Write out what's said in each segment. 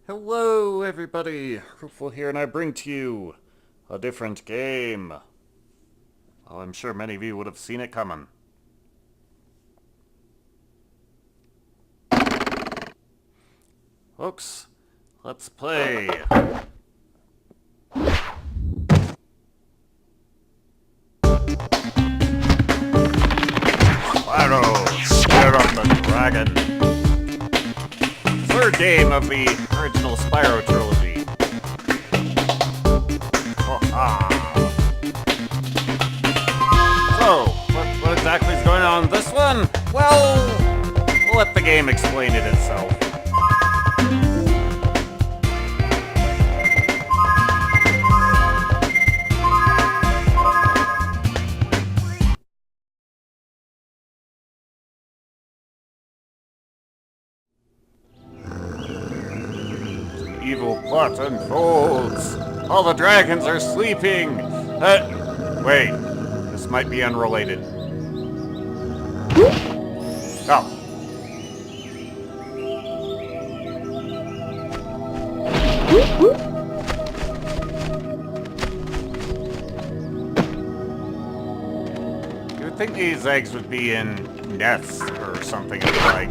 Hello, everybody. Rufel here, and I bring to you a different game. Well, I'm sure many of you would have seen it coming. Folks, let's play. Spyro, Spare Up the Dragon. Third game of the original Spyro trilogy. So, what exactly is going on in this one? Well, we'll let the game explain it itself. Evil plot unfolds. All the dragons are sleeping. Wait. This might be unrelated. Oh. You would think these eggs would be in nests or something of the like.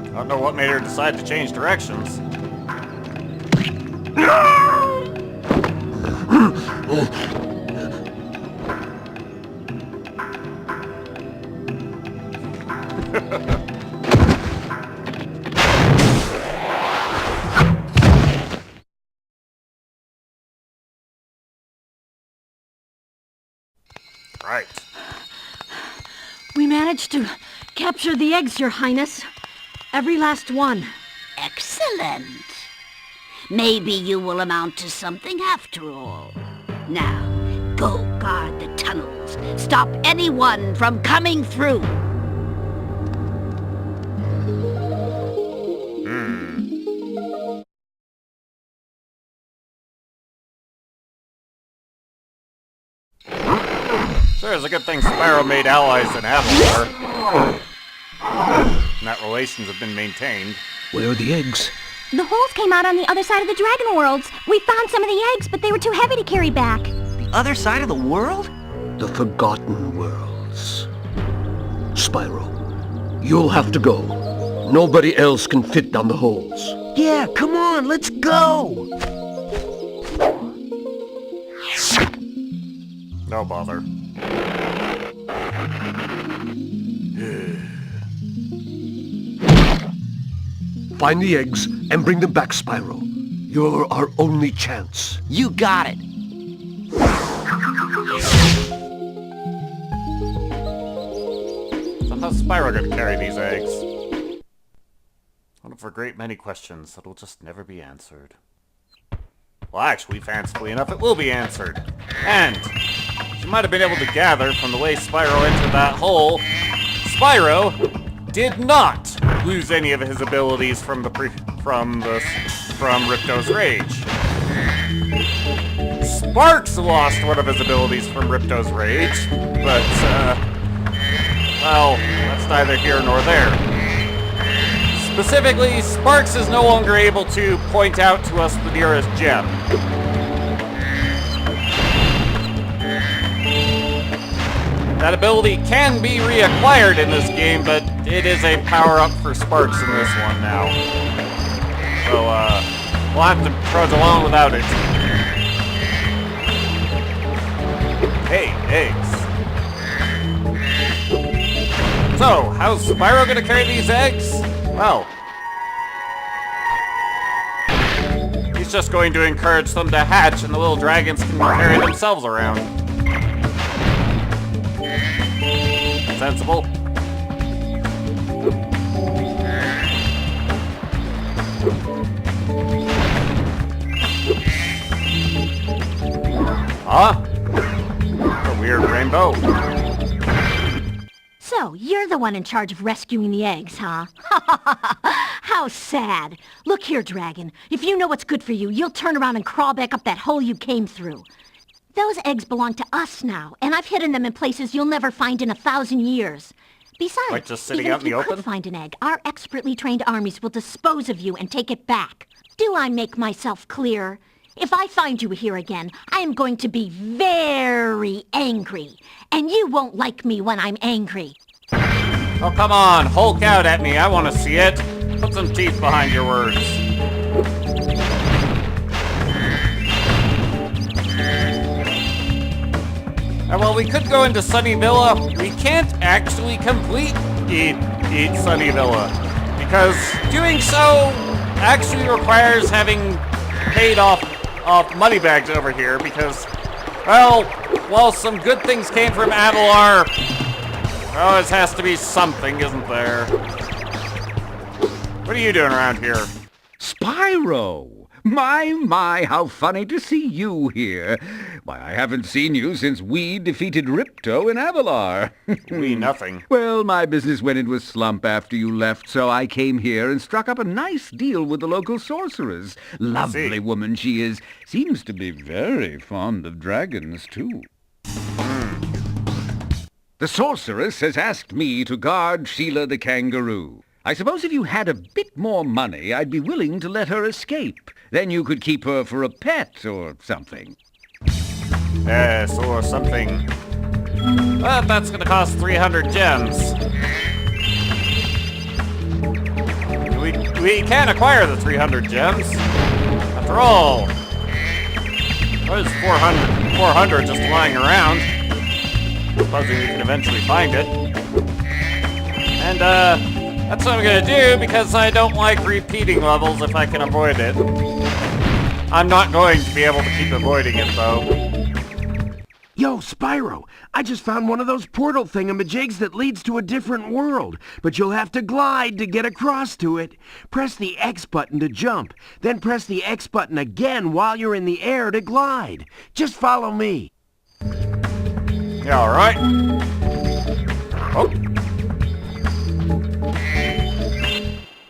I don't know what made her decide to change directions. Right. We managed to capture the eggs, Your Highness. Every last one. Excellent. Maybe you will amount to something after all. Now, go guard the tunnels. Stop anyone from coming through. Sure, it's a good thing Spyro made allies in Avatar. And that relations have been maintained. Where are the eggs? The holes came out on the other side of the Dragon Worlds. We found some of the eggs, but they were too heavy to carry back. The other side of the world? The Forgotten Worlds. Spyro, you'll have to go. Nobody else can fit down the holes. Yeah, come on, let's go! No bother. Find the eggs and bring them back, Spyro. You're our only chance. You got it! So how's Spyro gonna carry these eggs? One of a great many questions that will just never be answered. Well, actually, fancifully enough, it will be answered. And, as you might have been able to gather from the way Spyro entered that hole, Spyro did not lose any of his abilities from Ripto's Rage. Sparks lost one of his abilities from Ripto's Rage, but, well, that's neither here nor there. Specifically, Sparks is no longer able to point out to us the nearest gem. That ability can be reacquired in this game, but it is a power-up for Sparks in this one now. So, we'll have to trudge along without it. Hey, eggs. So, how's Spyro gonna carry these eggs? Well, he's just going to encourage them to hatch and the little dragons can carry themselves around. Sensible. Huh? A weird rainbow. So, you're the one in charge of rescuing the eggs, huh? How sad. Look here, Dragon. If you know what's good for you, you'll turn around and crawl back up that hole you came through. Those eggs belong to us now, and I've hidden them in places you'll never find in 1,000 years. Besides, Like just sitting even out if in the you open? could find an egg, our expertly trained armies will dispose of you and take it back. Do I make myself clear? If I find you here again, I am going to be very angry. And you won't like me when I'm angry. Oh, come on. Hulk out at me. I want to see it. Put some teeth behind your words. Well, we could go into Sunnyvilla. We can't actually complete Eat Sunnyvilla, because doing so actually requires having paid off money bags over here, because, well, while some good things came from Avalar, there always has to be something, isn't there? What are you doing around here? Spyro! My, how funny to see you here. Why, I haven't seen you since we defeated Ripto in Avalar. We nothing. Well, my business went into a slump after you left, so I came here and struck up a nice deal with the local sorceress. Lovely woman she is. Seems to be very fond of dragons, too. The sorceress has asked me to guard Sheila the kangaroo. I suppose if you had a bit more money, I'd be willing to let her escape. Then you could keep her for a pet or something. Yes, or something. But that's gonna cost 300 gems. We can acquire the 300 gems. After all, there's 400 just lying around. Supposing we can eventually find it. And, that's what I'm gonna do, because I don't like repeating levels if I can avoid it. I'm not going to be able to keep avoiding it, though. Yo, Spyro, I just found one of those portal thingamajigs that leads to a different world, but you'll have to glide to get across to it. Press the X button to jump, then press the X button again while you're in the air to glide. Just follow me. Yeah, alright. Oh.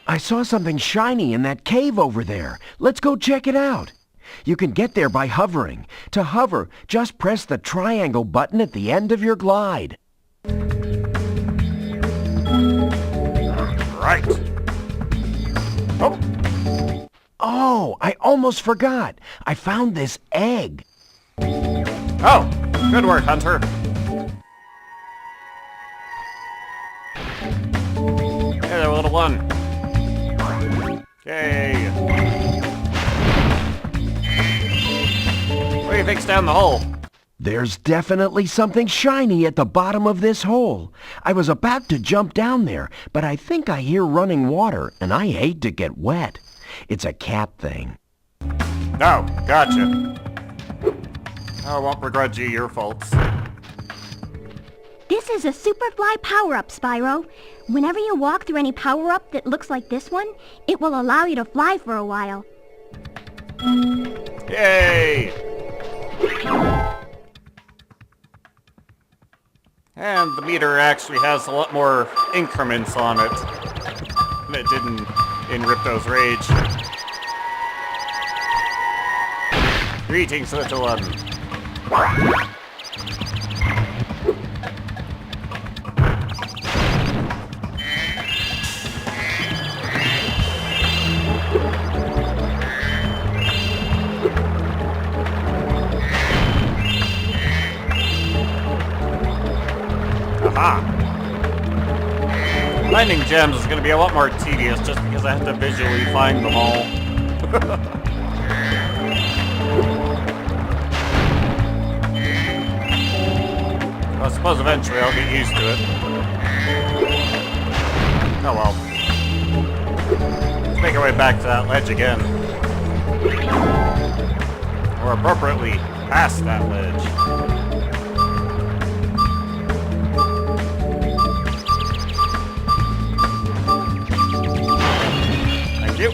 I saw something shiny in that cave over there. Let's go check it out. You can get there by hovering. To hover, just press the triangle button at the end of your glide. Right. Oh. Oh, I almost forgot. I found this egg. Oh, good work, Hunter. Hey there, little one. Okay. What do you think's down the hole? There's definitely something shiny at the bottom of this hole. I was about to jump down there, but I think I hear running water, and I hate to get wet. It's a cat thing. Oh, gotcha. I won't begrudge you your faults. This is a Superfly power-up, Spyro. Whenever you walk through any power-up that looks like this one, it will allow you to fly for a while. Yay! And the meter actually has a lot more increments on it than it did in Ripto's Rage. Greetings, little one. Aha! Finding gems is going to be a lot more tedious just because I have to visually find them all. I suppose eventually I'll get used to it. Oh well. Let's make our way back to that ledge again. Or appropriately, past that ledge. Thank you.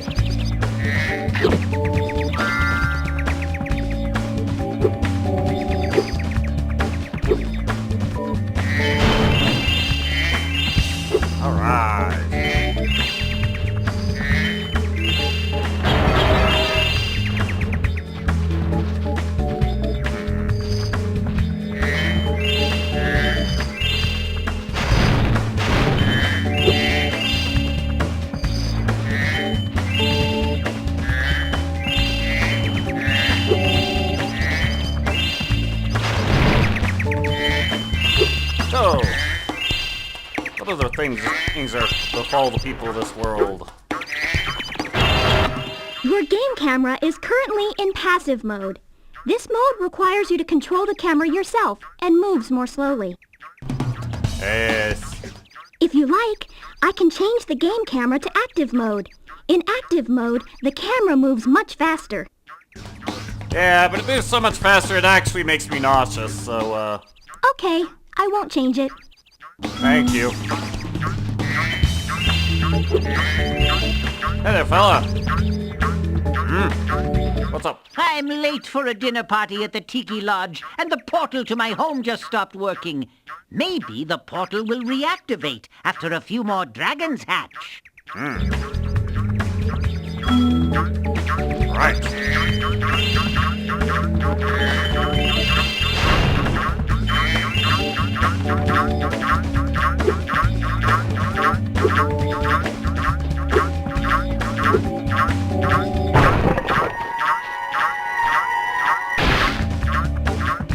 All right. other things are befall the people of this world? Your game camera is currently in passive mode. This mode requires you to control the camera yourself and moves more slowly. Yes. If you like, I can change the game camera to active mode. In active mode, the camera moves much faster. Yeah, but it moves so much faster it actually makes me nauseous, so, Okay, I won't change it. thank you. Hey there, fella. What's up? I'm late for a dinner party at the Tiki Lodge, and the portal to my home just stopped working. Maybe the portal will reactivate after a few more dragons hatch. Right.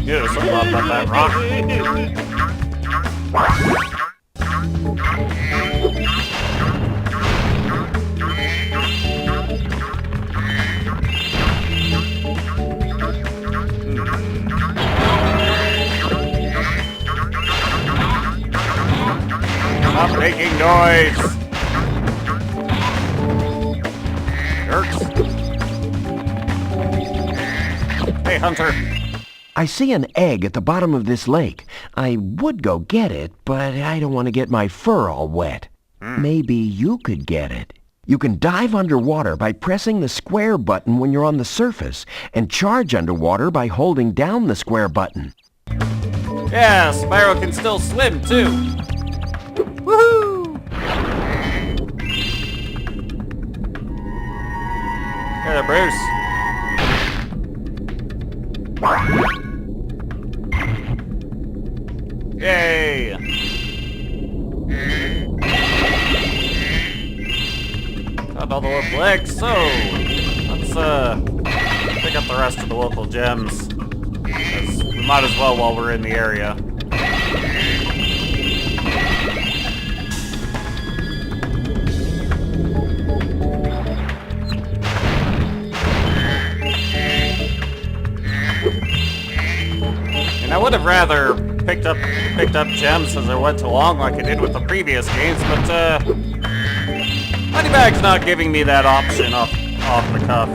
Yeah, there's something about that rock. Stop making noise! Jerks. Hey, Hunter. I see an egg at the bottom of this lake. I would go get it, but I don't want to get my fur all wet. Maybe you could get it. You can dive underwater by pressing the square button when you're on the surface, and charge underwater by holding down the square button. Yeah, Spyro can still swim, too. Woohoo! Hey there, Bruce. Yay! Got all the local eggs, so let's pick up the rest of the local gems. 'Cause we might as well while we're in the area. And I would have rather picked up gems as I went along like I did with the previous games, but Moneybag's not giving me that option off the cuff.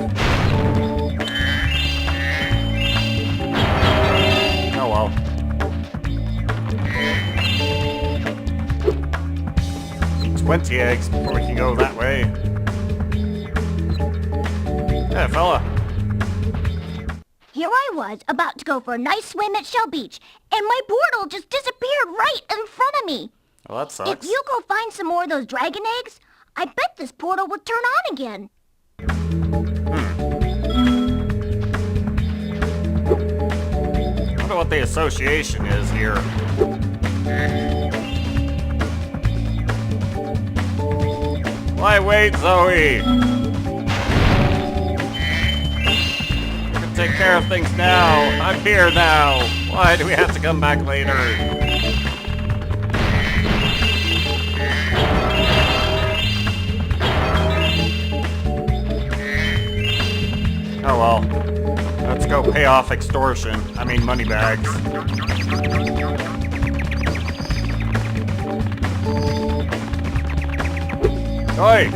Oh well. Need 20 eggs before we can go that way. Yeah, fella. Here I was, about to go for a nice swim at Shell Beach, and my portal just disappeared right in front of me. Well, that sucks. If you go find some more of those dragon eggs, I bet this portal will turn on again. I wonder what the association is here. Why wait, Zoe? Take care of things now. I'm here now. Why do we have to come back later? Oh well. Let's go pay off extortion. I mean Moneybags. Oi!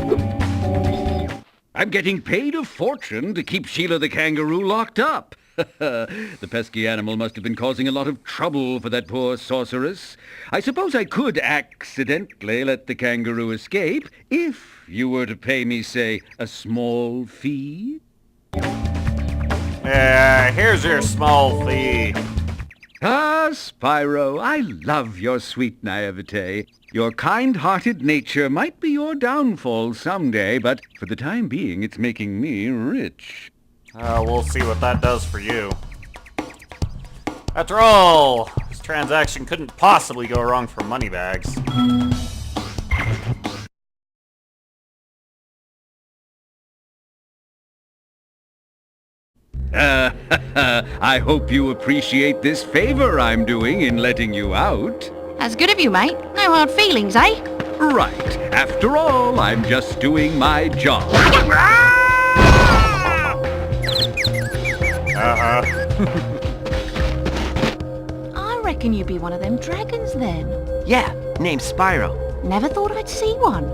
I'm getting paid a fortune to keep Sheila the kangaroo locked up. The pesky animal must have been causing a lot of trouble for that poor sorceress. I suppose I could accidentally let the kangaroo escape if you were to pay me, say, a small fee. Yeah, here's your small fee. Ah, Spyro, I love your sweet naivete. Your kind-hearted nature might be your downfall someday, but for the time being, it's making me rich. We'll see what that does for you. After all, this transaction couldn't possibly go wrong for Moneybags. I hope you appreciate this favor I'm doing in letting you out. As good of you, mate. No No hard feelings, eh? Right. After all, I'm just doing my job. Uh-huh. I reckon you'd be one of them dragons then. Yeah, name's Spyro. Never thought I'd see one.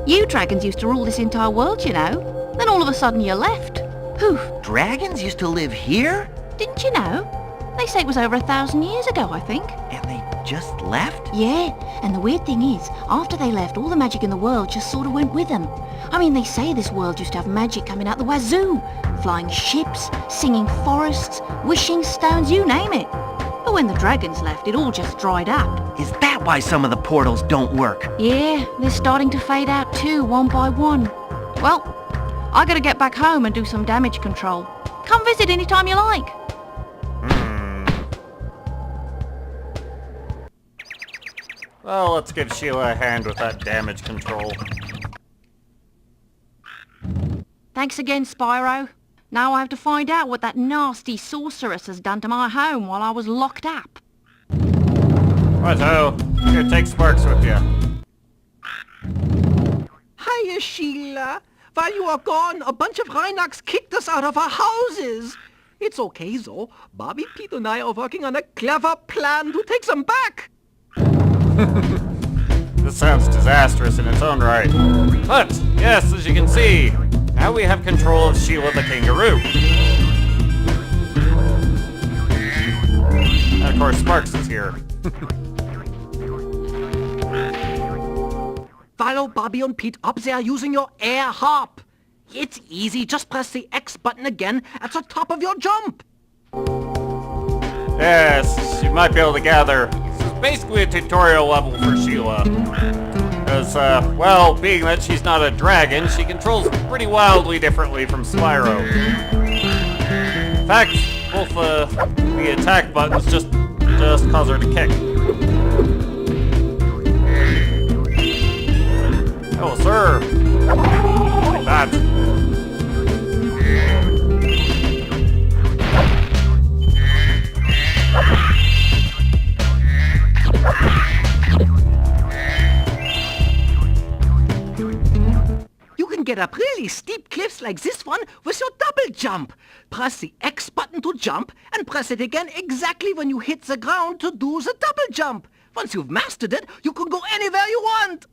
You dragons used to rule this entire world, you know. Then all of a sudden you left. Poof. Dragons used to live here? Didn't you know? They say it was over 1,000 years ago, I think. And they just left? Yeah, and the weird thing is, after they left, all the magic in the world just sort of went with them. I mean, they say this world used to have magic coming out the wazoo. Flying ships, singing forests, wishing stones, you name it. But when the dragons left, it all just dried up. Is that why some of the portals don't work? Yeah, they're starting to fade out too, one by one. Well, I gotta get back home and do some damage control. Come visit anytime you like. Well, let's give Sheila a hand with that damage control. Thanks again, Spyro. Now I have to find out what that nasty sorceress has done to my home while I was locked up. Righto. Here, take Sparks with you. Hiya, Sheila. While you are gone, a bunch of Rhinox kicked us out of our houses. It's okay, though. Bobby, Pete, and I are working on a clever plan to take them back. This sounds disastrous in its own right. But, yes, as you can see, now we have control of Sheila the kangaroo. And of course, Sparks is here. Follow Bobby and Pete up there using your air harp. It's easy. Just press the X button again at the top of your jump. Yes, you might be able to gather. This is basically a tutorial level for Sheila. Because, well, being that she's not a dragon, she controls pretty wildly differently from Spyro. In fact, both the attack buttons just cause her to kick. Oh, sir! Like that. You can get up really steep cliffs like this one with your double jump. Press the X button to jump and press it again exactly when you hit the ground to do the double jump. Once you've mastered it, you can go anywhere you want.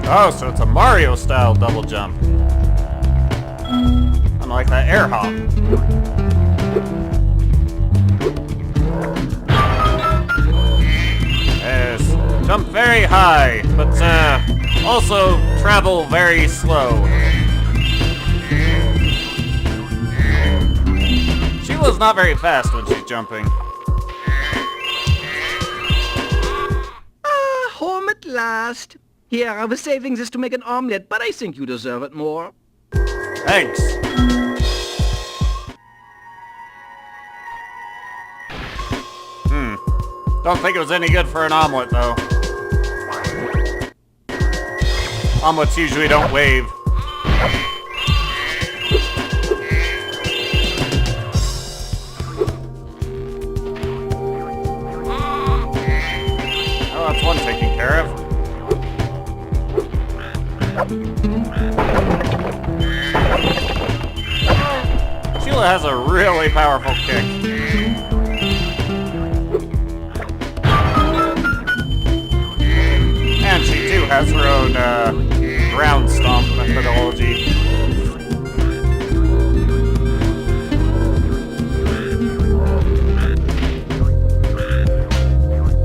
Oh, so it's a Mario-style double jump. Unlike that air hop. Yes, jump very high, but also travel very slow. Sheila's not very fast when she's jumping. Home at last. Here, I was saving this to make an omelette, but I think you deserve it more. Thanks. Don't think it was any good for an omelet, though. Omelets usually don't wave. Oh, that's one taken care of. Sheila has a really powerful kick. And she too has her own ground stomp methodology.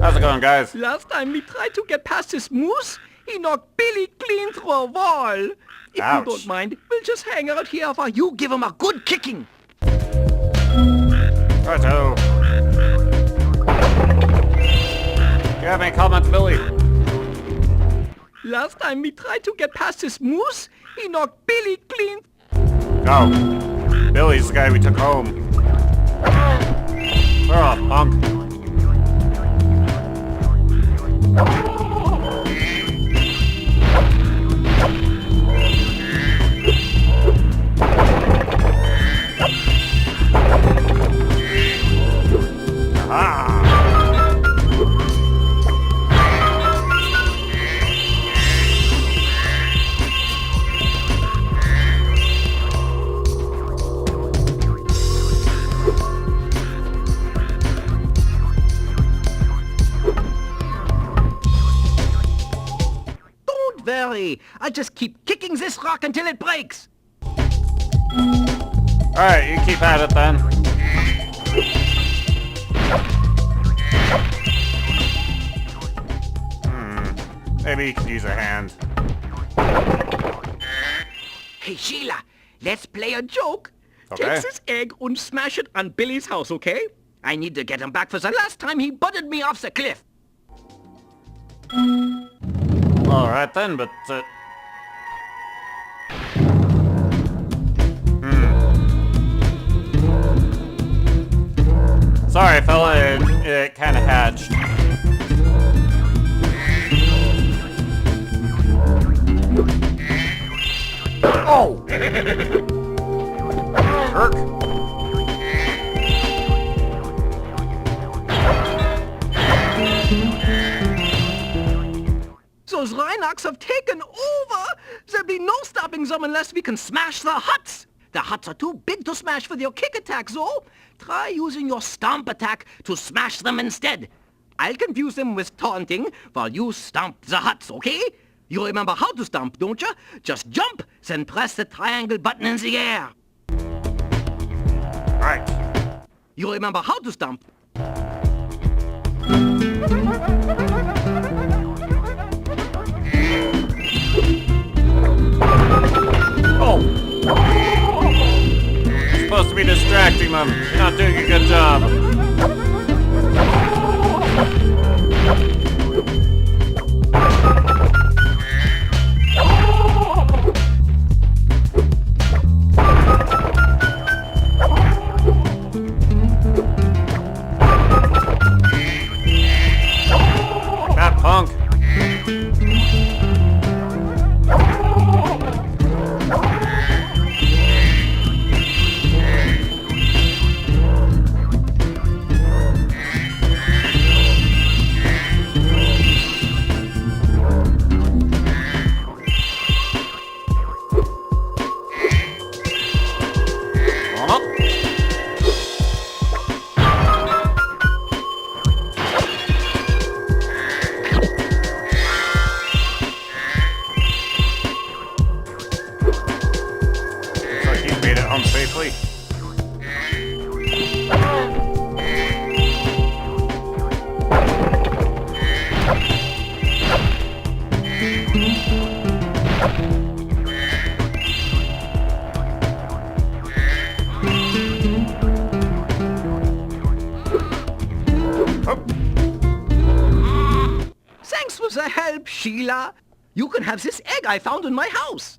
How's it going, guys? Last time we tried to get past this moose, he knocked Billy clean through a wall. If Ouch. you don't mind, we'll just hang out here while you give him a good kicking. Righto. Do you have any comments, Billy? Last time we tried to get past this moose, he knocked Billy clean. No. Billy's the guy we took home. Oh, punk. way. I'll just keep kicking this rock until it breaks. Alright, you keep at it then. Maybe you could use a hand. Hey, Sheila, let's play a joke. Okay. Take this egg and smash it on Billy's house, okay? I need to get him back for the last time he butted me off the cliff. Alright then, but... Sorry, fella, it kinda hatched. Oh! Jerk. Those Rhinox have taken over! There'll be no stopping them unless we can smash the huts! The huts are too big to smash with your kick attack, so try using your stomp attack to smash them instead. I'll confuse them with taunting while you stomp the huts, okay? You remember how to stomp, don't you? Just jump, then press the triangle button in the air. Right. You remember how to stomp? Oh! You're supposed to be distracting them. You're not doing a good job. That punk. Safely. Thanks for the help, Sheila. You can have this egg I found in my house.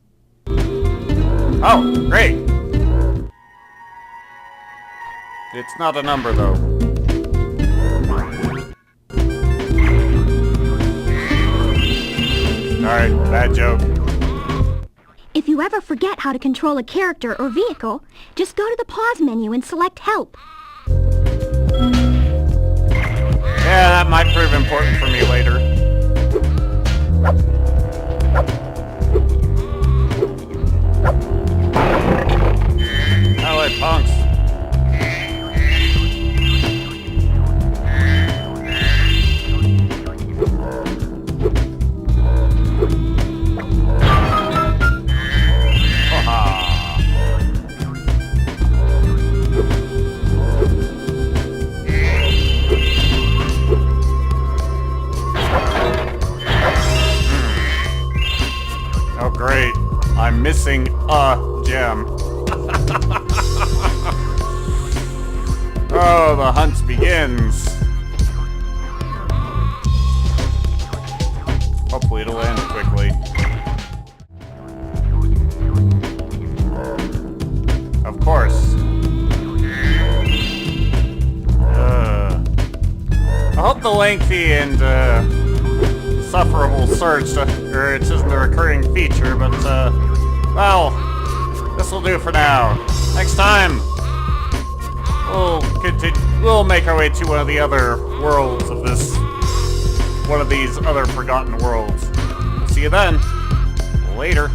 Oh, great. It's not a number, though. Alright, bad joke. If you ever forget how to control a character or vehicle, just go to the pause menu and select Help. Yeah, that might prove important for me later. I like punks. Oh great, I'm missing a gem. Oh, the hunt begins. Hopefully it'll end quickly. Of course. I hope the lengthy and sufferable search, or it isn't a recurring feature, but well, this will do for now. Next time, we'll make our way to one of the other worlds of this, one of these other forgotten worlds. See you then. Later.